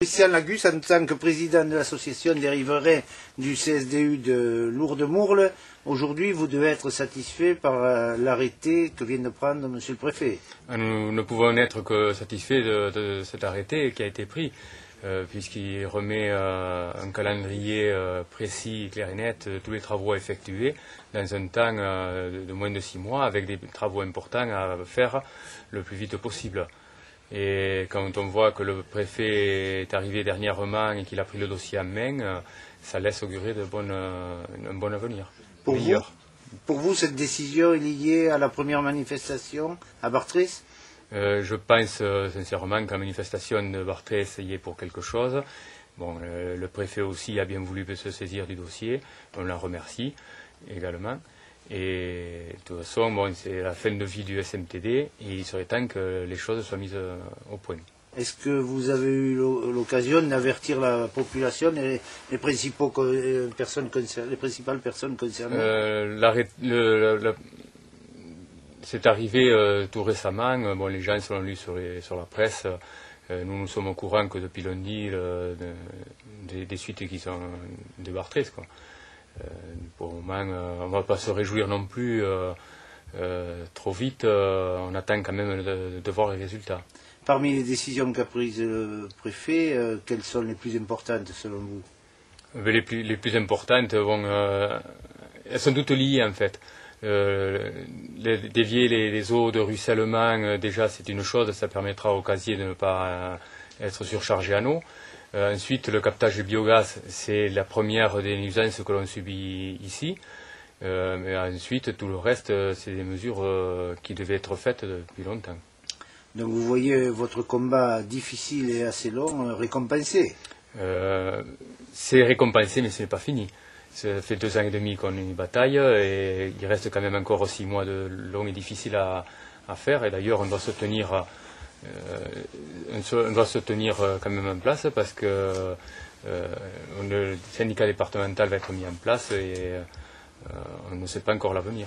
Christian Lagus, en tant que président de l'association des riverains du CSDU de Lourdes-Mourles, aujourd'hui vous devez être satisfait par l'arrêté que vient de prendre Monsieur le Préfet. Nous ne pouvons être que satisfaits de cet arrêté qui a été pris, puisqu'il remet un calendrier précis, clair et net, tous les travaux à effectuer dans un temps de moins de 6 mois, avec des travaux importants à faire le plus vite possible. Et quand on voit que le préfet est arrivé dernièrement et qu'il a pris le dossier en main, ça laisse augurer un bon avenir. Pour vous, cette décision est liée à la première manifestation à Bartrès? Je pense sincèrement que la manifestation de Bartrès y est pour quelque chose. Bon, le préfet aussi a bien voulu se saisir du dossier, on l'en remercie également. Et de toute façon, bon, c'est la fin de vie du SMTD et il serait temps que les choses soient mises au point. Est-ce que vous avez eu l'occasion d'avertir la population et les principales personnes concernées? C'est arrivé tout récemment. Bon, les gens se l'ont lu sur la presse. Nous sommes au courant que depuis lundi, des suites qui sont de Bartrès, quoi. Pour le moment, on ne va pas se réjouir non plus trop vite. On attend quand même de voir les résultats. Parmi les décisions qu'a prises le préfet, quelles sont les plus importantes selon vous? Les plus importantes, elles sont toutes liées en fait. Dévier les eaux de ruissellement, déjà c'est une chose, ça permettra au casier de ne pas être surchargé en eau. Ensuite, le captage de biogaz, c'est la première des nuisances que l'on subit ici. Mais ensuite, tout le reste, c'est des mesures qui devaient être faites depuis longtemps. Donc vous voyez votre combat difficile et assez long récompensé? C'est récompensé, mais ce n'est pas fini. Ça fait 2 ans et demi qu'on y bataille et il reste quand même encore 6 mois de long et difficile à faire. Et d'ailleurs, on doit se tenir quand même en place parce que le syndicat départemental va être mis en place et on ne sait pas encore l'avenir.